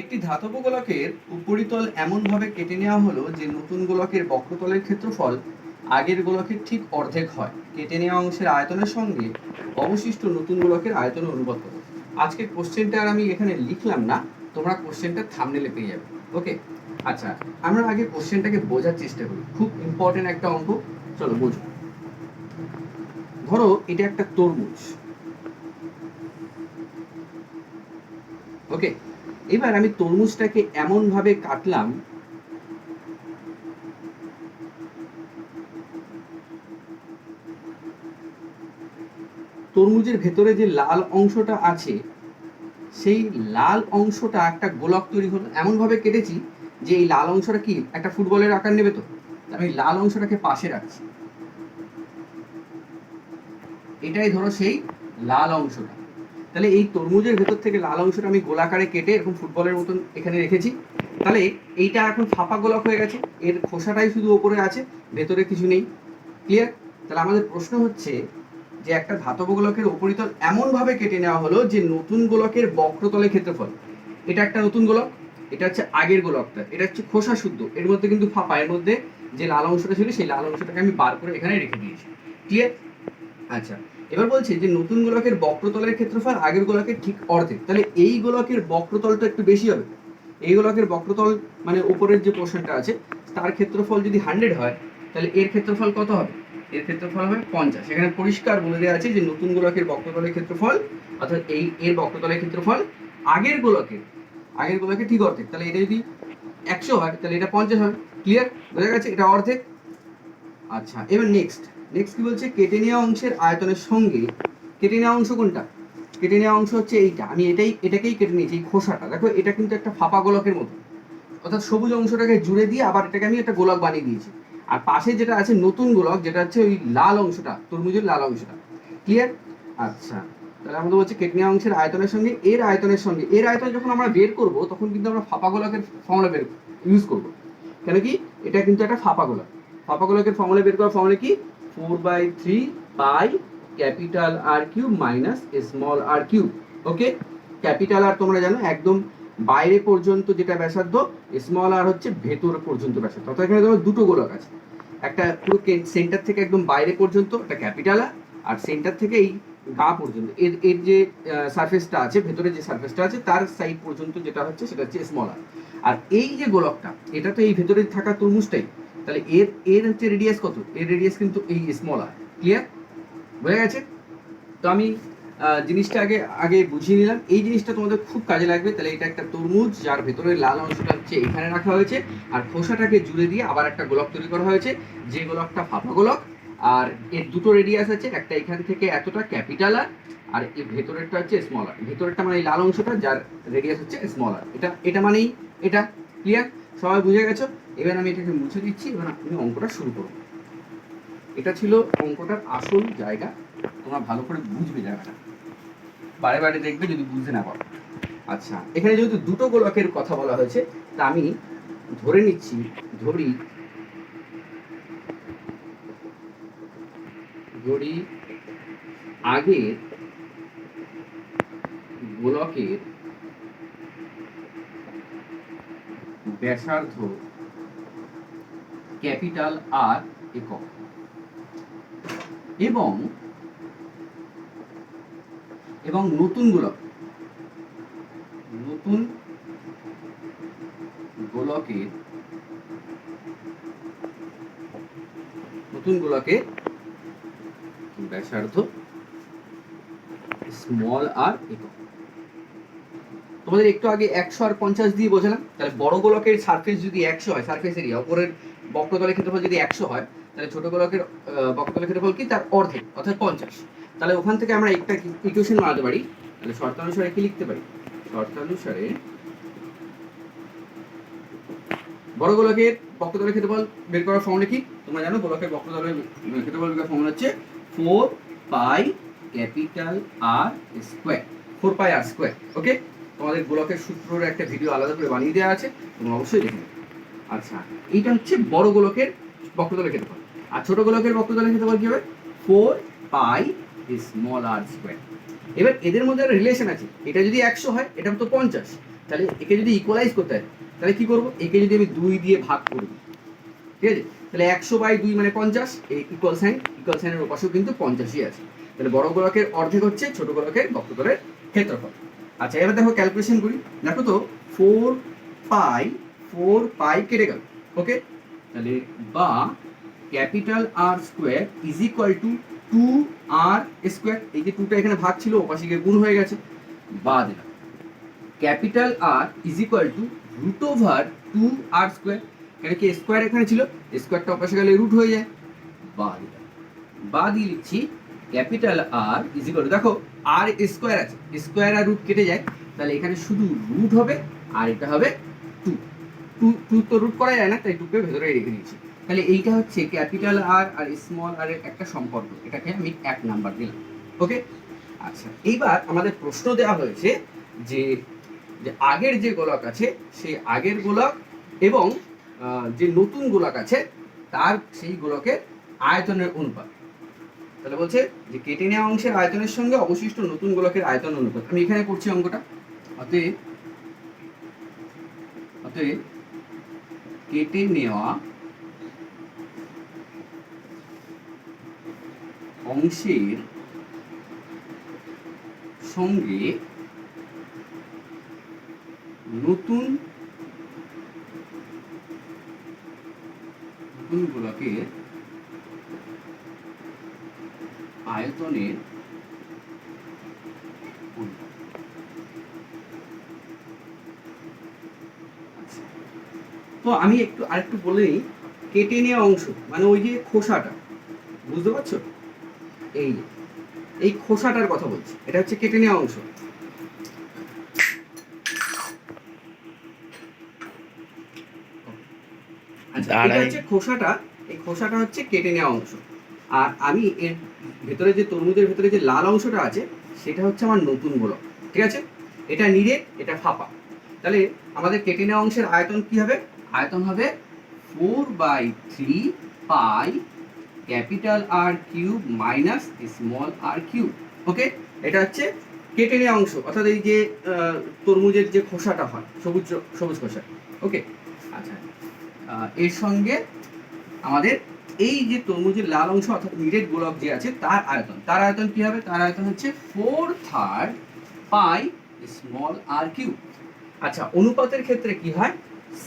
একটি ধাতব গোলকের উপরিতল এমনভাবে কেটে নেওয়া হলো যে নতুন গোলকের বক্রতলের ক্ষেত্রফল আগের গোলকের ঠিক অর্ধেক হয়। কেটে নেওয়া অংশের আয়তনের সঙ্গে অবশিষ্ট নতুন গোলকের আয়তন অনুপাত করো। আজকের কোশ্চেনটা আর আমি এখানে লিখলাম না, তোমরা কোশ্চেনটা থাম্বনেলে পেয়ে যাবে। ওকে, আচ্ছা আমরা আগে কোশ্চেনটাকে বোঝার চেষ্টা করি, খুব ইম্পর্টেন্ট একটা অঙ্ক। চলো বোঝো। ধরো এটা একটা তরমুজ। ওকে, এবার আমি তরমুজটাকে এমনভাবে কাটলাম তরমুজের ভেতরে যে লাল অংশটা আছে সেই লাল অংশটা একটা গোলক তৈরি হলো। এমনভাবে কেটেছি যে এই লাল অংশটা কি একটা ফুটবলের আকার নেবে, তো আমি লাল অংশটাকে পাশে রাখছি। এটাই ধরো সেই লাল অংশটা। তাহলে এই তরমুজের ভেতর থেকে লাল অংশটা আমি গোলাকারে কেটে এরকম ফুটবলের মতন এখানে রেখেছি। তাহলে এইটা এখন ফাঁপা গোলক হয়ে গেছে, এর খোসাটাই শুধু ওপরে আছে, ভেতরে কিছু নেই। ক্লিয়ার? তাহলে আমাদের প্রশ্ন হচ্ছে যে একটা ধাতব গোলকের উপরিতল এমনভাবে কেটে নেওয়া হলো যে নতুন গোলকের বক্রতলের ক্ষেত্রফল, এটা একটা নতুন গোলক, এটা হচ্ছে আগের গোলকটা, এটা হচ্ছে খোসা শুদ্ধ, এর মধ্যে কিন্তু ফাঁপা, এর মধ্যে যে লাল অংশটা ছিল সেই লাল অংশটাকে আমি বার করে এখানে রেখে দিয়েছি। ক্লিয়ার? আচ্ছা, এবার বলছি যে নতুন গোলকের বক্রতলের ক্ষেত্রফল আগের গোলকের ঠিক অর্ধেক। তাহলে এই গোলকের বক্রতলটা একটু বেশি হবে। এই গোলকের বক্রতল মানে উপরের যে পোর্শনটা আছে তার ক্ষেত্রফল যদি 100 হয়, তাহলে এর ক্ষেত্রফল কত হবে? এর ক্ষেত্রফল হবে 50। এখানে পরিষ্কার বলে দেওয়া আছে যে নতুন গোলকের বক্রতলের ক্ষেত্রফল অর্থাৎ এর বক্রতলের ক্ষেত্রফল আগের গোলকের ঠিক অর্ধেক। তাহলে এটা যদি 100 হয় তাহলে এটা 50 হবে। ক্লিয়ার? বোঝা গেছে? এটা অর্ধেক। আচ্ছা, এবার নেক্সট কি বলছে? কেটে নেওয়া অংশের আয়তনের সঙ্গে, কেটে নেওয়া অংশ কোনটা? কেটে নেওয়া অংশ হচ্ছে এইটা, আমি এটাকেই কেটে নিয়েছি। এই খোসাটা দেখো, এটা কিন্তু একটা ফাঁপা গোলকের মতো, অর্থাৎ সবুজ অংশটাকে জুড়ে দিয়ে আবার এটাকে আমি একটা গোলক বানিয়ে দিয়েছি। আর পাশে যেটা আছে নতুন গোলক, যেটা হচ্ছে ওই লাল অংশটা, তরমুজের লাল অংশটা। ক্লিয়ার? আচ্ছা, তাহলে আমাদের বলছে কেটে নেওয়া অংশের আয়তনের সঙ্গে এর আয়তন যখন আমরা বের করব তখন কিন্তু আমরা ফাঁপা গোলকের ফর্মুলা ইউজ করব। কেন কি? এটা কিন্তু একটা ফাঁপা গোলক। ফাঁপা গোলকের ফর্মুলা বের করার ফর্মুলা কি? 4/3 pi capital R cube minus small আর কিউব। ওকে, ক্যাপিটাল আর তোমরা জানো একদম বাইরে পর্যন্ত যেটা ব্যাসার্ধ, স্মল আর হচ্ছে ভেতর পর্যন্ত ব্যাসার্ধ। অর্থাৎ এখানে ধরো দুটো গোলক আছে, একটা পুরো সেন্টার থেকে একদম বাইরে পর্যন্ত একটা ক্যাপিটাল আর সেন্টার থেকে এই গা পর্যন্ত এর যে সারফেসটা আছে, ভেতরে যে সারফেসটা আছে তার সাইড পর্যন্ত যেটা হচ্ছে সেটা হচ্ছে স্মল আর। আর এই যে গোলকটা, এটা তো এই ভেতরে থাকা তরমুজটাই, তাহলে এর হচ্ছে রেডিয়াস কত? এর রেডিয়াস কিন্তু এই স্মল আর। ক্লিয়ার? বোঝা গেছে? তো আমি জিনিসটা আগে বুঝিয়ে নিলাম, এই জিনিসটা তোমাদের খুব কাজে লাগবে। তাহলে এটা একটা তরমুজ যার ভেতরের লাল অংশটা হচ্ছে এখানে রাখা হয়েছে, আর খোসাটাকে জুড়ে দিয়ে আবার একটা গোলক তৈরি করা হয়েছে, যে গোলকটা ফাঁপা গোলক। আর এর দুটো রেডিয়াস আছে, একটা এখান থেকে এতটা ক্যাপিটাল আর এর ভেতরেরটা হচ্ছে স্মল আর। ভেতরেরটা মানে এই লাল অংশটা যার রেডিয়াস হচ্ছে স্মল আর। এটা মানেই এটা। ক্লিয়ার? সবাই বুঝে গেছো? এবার আমি এটাকে মুছে দিচ্ছি, এবার আমি অঙ্কটা শুরু করবো। এটা ছিল অঙ্কটার আসল জায়গা, তোমরা ভালো করে বুঝবে জায়গাটা, বারে বারে দেখবে যদি বুঝতে না পারো। আচ্ছা, এখানে যেহেতু দুটো গোলকের কথা বলা হয়েছে, তা আমি ধরে নিচ্ছি, ধরি আগের গোলকের ব্যাসার্ধ ক্যাপিটাল আর একক এবং নতুন গোলকের ব্যাসার্ধ স্মল আর একক। তোমাদের একটু আগে 100 আর 50 দিয়ে বোঝালাম। তাহলে বড় গোলকের সারফেস যদি 100 হয়, সারফেস এরিয়া উপরের বক্রতলের ক্ষেত্রফল যদি 100 হয়, তাহলে ছোট গোলকের বক্রতলের ক্ষেত্রফল কি? তার অর্ধেক, অর্থাৎ 50। তাহলে ওখান থেকে আমরা একটা ইকুয়েশন বানাতে পারি। তাহলে শর্তানুসারে কি লিখতে পারি? শর্তানুসারে বড় গোলকের বক্রতলের ক্ষেত্রফল বের করার ফর্মুলা কি? তোমরা জানো গোলকের বক্রতলের ক্ষেত্রফল বের করার ফর্মুলা হচ্ছে 4 পাই ক্যাপিটাল আর স্কয়ার, 4 পাই আর স্কয়ার। ওকে, তোমাদের গোলকের সূত্রের একটা ভিডিও আলাদা করে বানিয়ে দেওয়া আছে, তোমরা অবশ্যই দেখে নেবে। আচ্ছা, এইটা হচ্ছে বড় গোলকের বক্রতলের ক্ষেত্রফল। আর ছোট গোলকের বক্রতলের ক্ষেত্রফল কি হবে? 4 পাই স্মল আর স্কয়ার। এবার এদের মধ্যে একটা রিলেশন আছে, এটা যদি 100 হয় এটা তো 50, তাহলে একে যদি ইকুয়ালাইজ করতে হয় তাহলে কি করবো, একে যদি আমি 2 দিয়ে ভাগ করব, ঠিক আছে, তাহলে 100/2 মানে 50, এই ইকুয়াল সাইনের ওপাশেও কিন্তু 50ই আছে। তাহলে বড় গোলকের অর্ধেক হচ্ছে ছোট গোলকের বক্রতলের ক্ষেত্রফল। আচ্ছা এবার দেখো ক্যালকুলেশন করি, দেখো তো 4 পাই কেটে গেল, ওকে, তাহলে বা capital R square is equal to 2r square, এই যে 2টা এখানে ভাগ ছিল ওপাশে গিয়ে গুণ হয়ে গেছে, বা দিলাম capital R is equal to √2r square, এখানে কি স্কোয়ার এখানে ছিল, স্কোয়ারটা ওপাশে গেলে রুট হয়ে যায়, বা দিলাম, বা দিয়ে লিখছি capital R is equal to, দেখো আর স্কোয়ার আছে, স্কোয়ার আর রুট কেটে যায়, তাহলে এখানে শুধু রুট হবে আর এটা হবে 2, 2 তো রুট করা যায় না, তাই 2কে ভেতরে রেখে দিয়েছি। তাহলে এইটা হচ্ছে ক্যাপিটাল আর আর স্মল আর এর একটা সম্পর্ক, এটাকে আমি 1 নাম্বার দিলাম, ওকে। আচ্ছা এইবার আমাদের প্রশ্ন দেওয়া হয়েছে যে আগের যে গোলক আছে সেই আগের গোলক এবং যে নতুন গোলক আছে তার সেই গোলকের আয়তনের অনুপাত। তাহলে বলছে যে কেটে নেওয়া অংশের আয়তনের সঙ্গে অবশিষ্ট নতুন গোলকের আয়তন অনুপাত। আমি এখানে করছি অঙ্কটা, অতএব কেটে নেওয়া অংশের সঙ্গে নতুন গোলকের আয়তনের অনুপাত। তো আমি আরেকটু বলে নিই, কেটে নেওয়া অংশ মানে ওই যে খোসাটা, বুঝতে পারছো, এই খোসাটার কথা বলছি, এটা হচ্ছে কেটে নেওয়া অংশ। আচ্ছা এটা হচ্ছে খোসাটা, এই খোসাটা হচ্ছে কেটে নেওয়া অংশ, আর আমি এর ভেতরে যে তরমুজের ভেতরে যে লাল অংশটা আছে সেটা হচ্ছে আমার নতুন গোলক, ঠিক আছে, এটা নিরেট, এটা ফাঁপা। তাহলে আমাদের কেটে নেওয়া অংশের আয়তন কি হবে, আয়তন হবে 4/3 pi capital R cube minus small আর কিউব, ওকে। এটা হচ্ছে কেটে নেওয়া অংশ, অর্থাৎ এই যে তরমুজের যে খোসাটা হয় সবুজ খোসা, ওকে। আচ্ছা এর সঙ্গে আমাদের এই যে তরমুজের লাল অংশ অর্থাৎ নিরেট গোলক যে আছে তার আয়তন কি হবে, তার আয়তন হচ্ছে 4/3 পাই স্মল আর কিউব। আচ্ছা অনুপাতের ক্ষেত্রে কি হয়,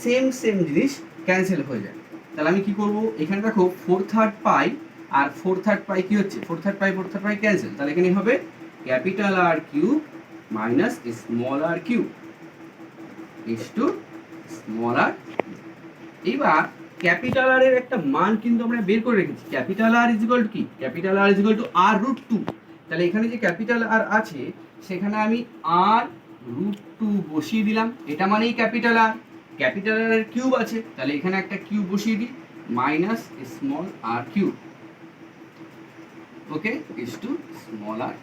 সেম জিনিস ক্যান্সেল হয়ে যায়, তাহলে আমি কি করব, এখানে দেখো 4/3 পাই আর 4/3 পাই কি হচ্ছে, 4/3 পাই ক্যান্সেল, তাহলে এখানে হবে capital R cube minus small R cube is to small R. এইবার ক্যাপিটাল আর এর একটা মান কিন্তু আমরা বের করে রেখেছি, capital R is equal to কি, capital R is equal to r√2, তাহলে এখানে যে ক্যাপিটাল আর আছে সেখানে আমি r√2 বসিয়ে দিলাম, এটা মানেই ক্যাপিটাল আর এর কিউব আছে, তাহলে এখানে একটা কিউব বসিয়ে দিই minus small R cube, okay, is to small r.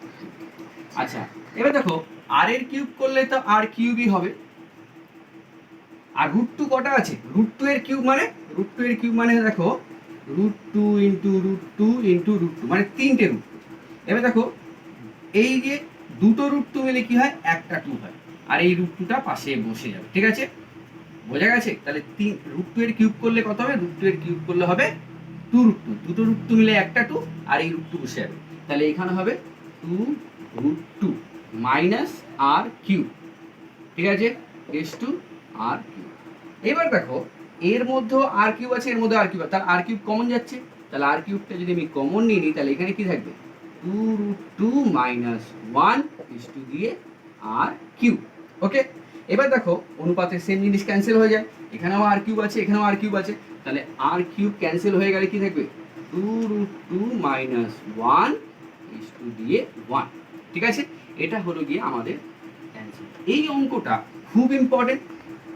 আচ্ছা এবার দেখো আর এর কিউব করলে তো আর কিউবই হবে, আর √2 কটা আছে, √2 এর কিউব মানে দেখো √2 ইন্টু √2 ইন্টু √2 মানে 3টে √2। এবার দেখো এই যে দুটো √2 মিলে কি হয়, একটা 2 হয়, আর এই √2টা পাশে বসে যাবে, ঠিক আছে, বোঝা গেছে। তাহলে √2 এর কিউব করলে কত হবে, √2 এর কিউব করলে হবে 2√2, দুটো √2 মিলে একটা 2 আর এই √2 বসে যাবে, তাহলে এখানে হবে 2√2 মাইনাস আর কিউব, ঠিক আছে, ইজ টু আর কিউব। এবার দেখো এর মধ্যে আর কিউব আছে, এর মধ্যে আর কিউব, তাহলে আর কিউব কমন যাচ্ছে, তাহলে আর কিউবটা যদি আমি কমন নিয়ে নিই তাহলে এখানে কি থাকবে 2√2 মাইনাস 1 ইজ টু দিয়ে আর কিউব, ওকে। এবার দেখো অনুপাতের সেম জিনিস ক্যান্সেল হয়ে যায়, এখানেও আর কিউব আছে, এখানেও আর কিউব আছে, তাহলে আর কিউব ক্যান্সেল হয়ে গেলে কি থাকবে 2√2 মাইনাস 1 ইজ টু দিয়ে 1, ঠিক আছে, এটা হলো গিয়ে আমাদের অ্যান্সার। এই অঙ্কটা খুব ইম্পর্টেন্ট,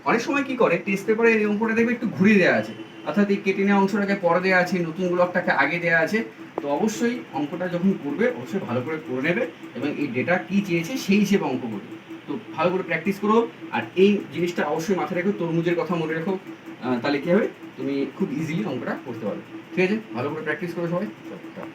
অনেক সময় কি করে টেস্ট পেপারে এই অঙ্কটা দেখবে একটু ঘুরিয়ে দেওয়া আছে, অর্থাৎ এই কেটে নেওয়া অংশটাকে পরে দেওয়া আছে, নতুন গোলকটাকে আগে দেওয়া আছে, তো অবশ্যই অঙ্কটা যখন করবে অবশ্যই ভালো করে করে নেবে এবং এই ডেটা কি চেয়েছে সেই হিসেবে অঙ্ক করবে, তো ভালো করে প্র্যাকটিস করো। আর এই জিনিসটা অবশ্যই মাথায় রেখো, তরমুজের কথা মনে রেখো, তাহলে কি হবে তুমি খুব ইজিলি অঙ্কটা করতে পারবে, ঠিক আছে, ভালো করে প্র্যাকটিস করো সবাই।